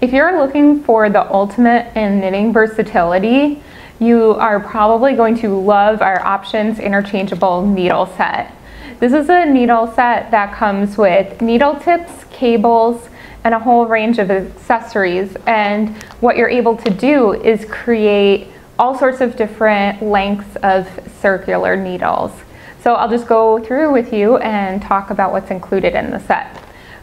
If you're looking for the ultimate in knitting versatility, you are probably going to love our Options Interchangeable needle set. This is a needle set that comes with needle tips, cables, and a whole range of accessories. And what you're able to do is create all sorts of different lengths of circular needles. So I'll just go through with you and talk about what's included in the set.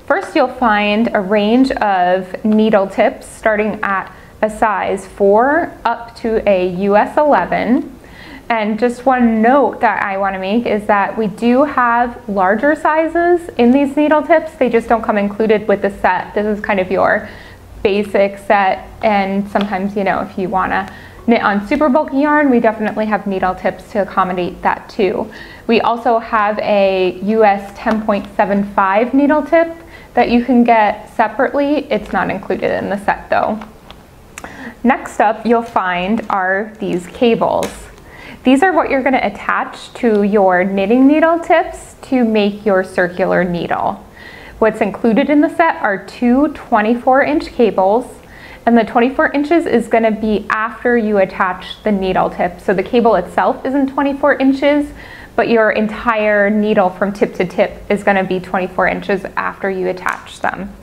First, you'll find a range of needle tips starting at a size 4 up to a US 11. And just one note that I want to make is that we do have larger sizes in these needle tips. They just don't come included with the set. This is kind of your basic set, and sometimes, you know, if you want to knit on super bulky yarn, we definitely have needle tips to accommodate that too. We also have a US 10.75 needle tip that you can get separately. It's not included in the set though. Next up, you'll find are these cables. These are what you're going to attach to your knitting needle tips to make your circular needle. What's included in the set are two 24-inch cables, and the 24 inches is going to be after you attach the needle tip. So the cable itself isn't 24 inches, but your entire needle from tip to tip is going to be 24 inches after you attach them.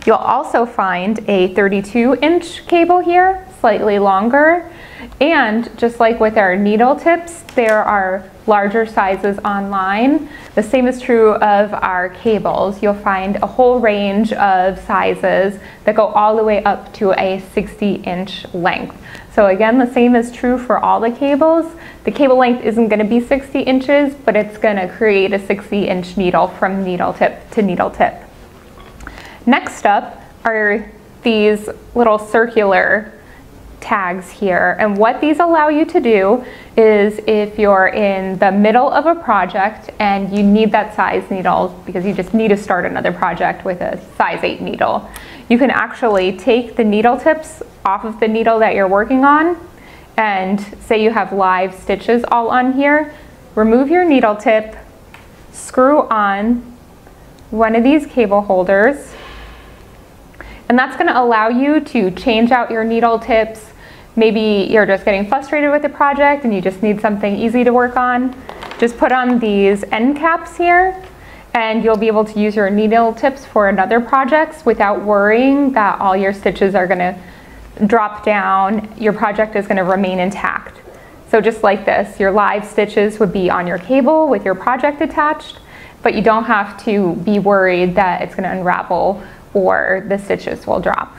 You'll also find a 32-inch cable here, slightly longer. And just like with our needle tips, there are larger sizes online. The same is true of our cables. You'll find a whole range of sizes that go all the way up to a 60-inch length. So again, the same is true for all the cables. The cable length isn't going to be 60 inches, but it's going to create a 60-inch needle from needle tip to needle tip. Next up are these little circular tags here, and what these allow you to do is if you're in the middle of a project and you need that size needle because you just need to start another project with a size 8 needle, you can actually take the needle tips off of the needle that you're working on, and say you have live stitches all on here, remove your needle tip, screw on one of these cable holders, and that's going to allow you to change out your needle tips. Maybe you're just getting frustrated with the project and you just need something easy to work on. Just put on these end caps here and you'll be able to use your needle tips for another projects without worrying that all your stitches are going to drop down. Your project is going to remain intact. So just like this, your live stitches would be on your cable with your project attached, but you don't have to be worried that it's going to unravel or the stitches will drop.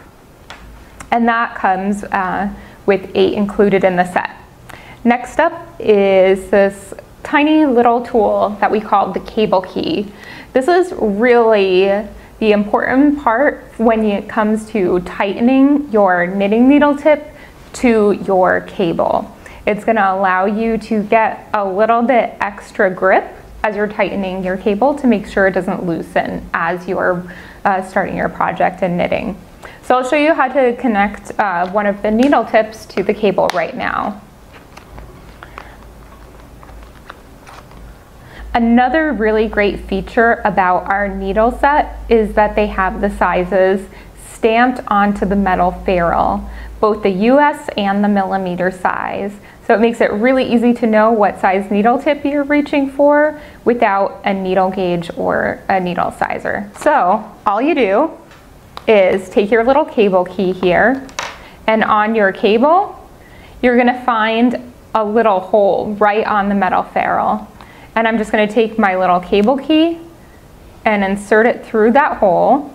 And that comes with 8 included in the set. Next up is this tiny little tool that we call the cable key. This is really the important part when it comes to tightening your knitting needle tip to your cable. It's going to allow you to get a little bit extra grip as you're tightening your cable to make sure it doesn't loosen as you're starting your project and knitting. So I'll show you how to connect one of the needle tips to the cable right now. Another really great feature about our needle set is that they have the sizes stamped onto the metal ferrule, both the US and the millimeter size. So it makes it really easy to know what size needle tip you're reaching for without a needle gauge or a needle sizer. So all you do is take your little cable key here, and on your cable, you're gonna find a little hole right on the metal ferrule. And I'm just gonna take my little cable key and insert it through that hole,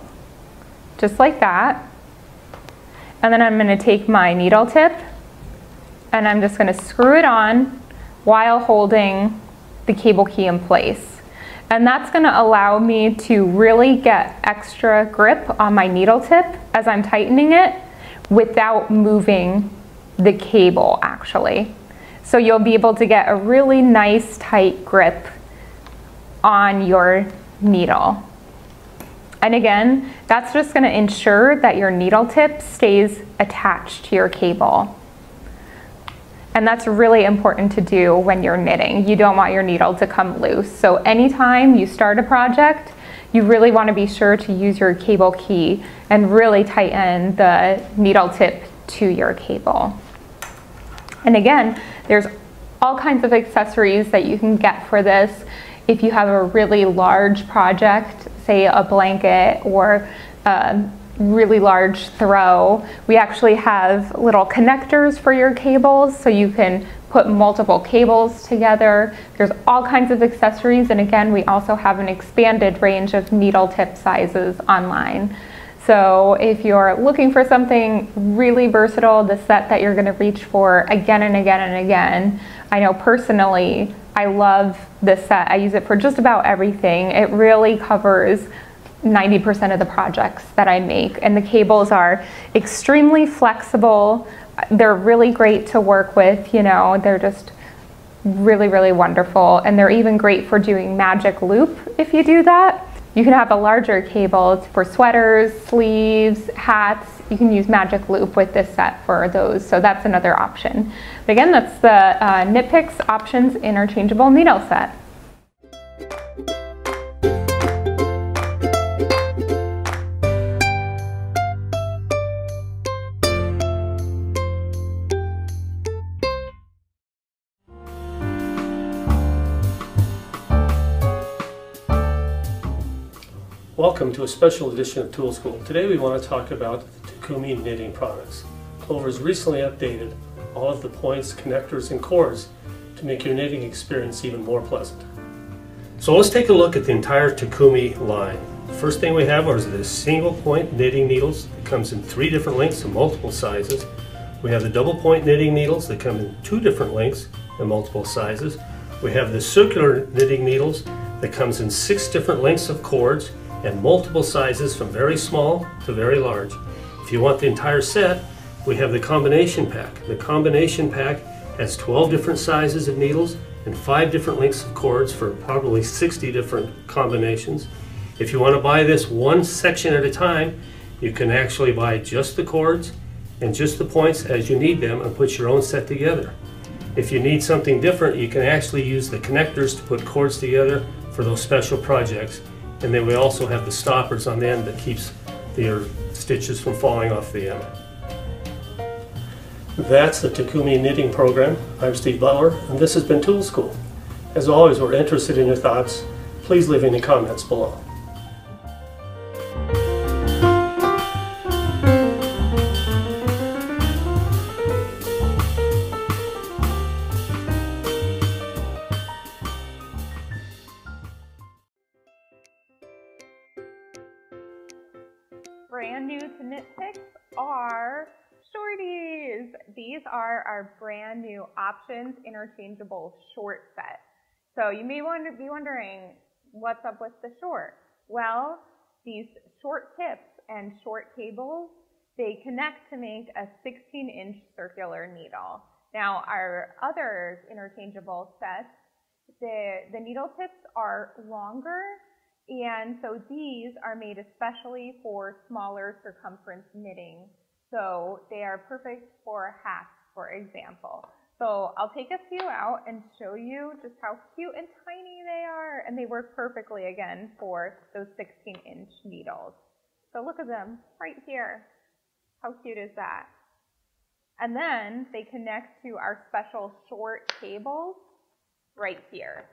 just like that. And then I'm gonna take my needle tip and I'm just gonna screw it on while holding the cable key in place. And that's gonna allow me to really get extra grip on my needle tip as I'm tightening it without moving the cable actually. So you'll be able to get a really nice tight grip on your needle. And again, that's just gonna ensure that your needle tip stays attached to your cable. And that's really important to do when you're knitting. You don't want your needle to come loose. So anytime you start a project, you really want to be sure to use your cable key and really tighten the needle tip to your cable. And again, there's all kinds of accessories that you can get for this. If you have a really large project, say a blanket or a really large throw, we actually have little connectors for your cables so you can put multiple cables together. There's all kinds of accessories, and again, we also have an expanded range of needle tip sizes online. So if you're looking for something really versatile, the set that you're gonna reach for again and again and again, I know personally, I love this set. I use it for just about everything. It really covers 90% of the projects that I make, and the cables are extremely flexible. They're really great to work with, you know, they're just really, really wonderful, and they're even great for doing magic loop if you do that. You can have a larger cable for sweaters, sleeves, hats. You can use magic loop with this set for those, so that's another option. But again, that's the Knit Picks Options Interchangeable Needle Set. Welcome to a special edition of Tool School. Today we want to talk about the Takumi knitting products. Clover's recently updated all of the points, connectors, and cords to make your knitting experience even more pleasant. So let's take a look at the entire Takumi line. The first thing we have are the single point knitting needles. It comes in 3 different lengths and multiple sizes. We have the double point knitting needles that come in 2 different lengths and multiple sizes. We have the circular knitting needles that comes in 6 different lengths of cords and multiple sizes from very small to very large. If you want the entire set, we have the combination pack. The combination pack has 12 different sizes of needles and 5 different lengths of cords for probably 60 different combinations. If you want to buy this one section at a time, you can actually buy just the cords and just the points as you need them and put your own set together. If you need something different, you can actually use the connectors to put cords together for those special projects. And then we also have the stoppers on the end that keeps your stitches from falling off the end. That's the Takumi knitting program. I'm Steve Butler, and this has been Tool School. As always, we're interested in your thoughts. Please leave any comments below. Brand new to Knit Picks are shorties. These are our brand new Options Interchangeable Short Set. So you may be wondering, what's up with the short? Well, these short tips and short cables, they connect to make a 16-inch circular needle. Now, our other interchangeable sets, the needle tips are longer, and so these are made especially for smaller circumference knitting. So they are perfect for hats, for example. So I'll take a few out and show you just how cute and tiny they are. And they work perfectly, again, for those 16-inch needles. So look at them right here. How cute is that? And then they connect to our special short cables right here.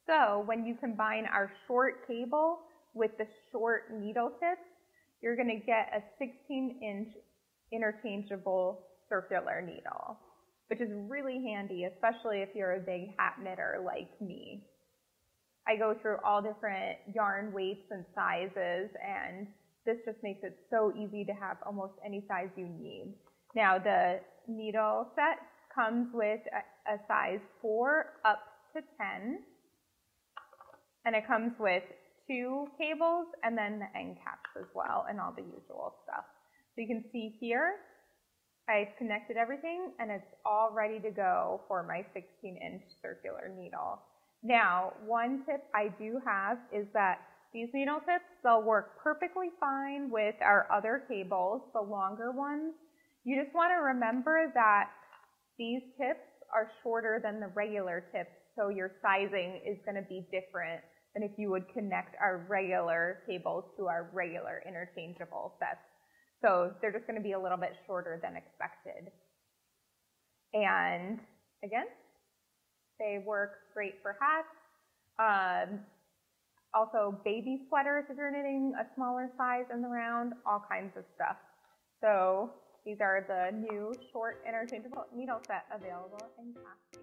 So when you combine our short cable with the short needle tips, you're going to get a 16-inch interchangeable circular needle, which is really handy, especially if you're a big hat knitter like me. I go through all different yarn weights and sizes, and this just makes it so easy to have almost any size you need. Now, the needle set comes with a size 4 up to 10. And it comes with 2 cables and then the end caps as well and all the usual stuff. So you can see here, I've connected everything and it's all ready to go for my 16-inch circular needle. Now, one tip I do have is that these needle tips, they'll work perfectly fine with our other cables, the longer ones. You just want to remember that these tips are shorter than the regular tips, so your sizing is going to be different than if you would connect our regular cables to our regular interchangeable sets. So they're just going to be a little bit shorter than expected. And again, they work great for hats. Also baby sweaters if you're knitting a smaller size in the round, all kinds of stuff. So these are the new short interchangeable needle set available in CLOVER.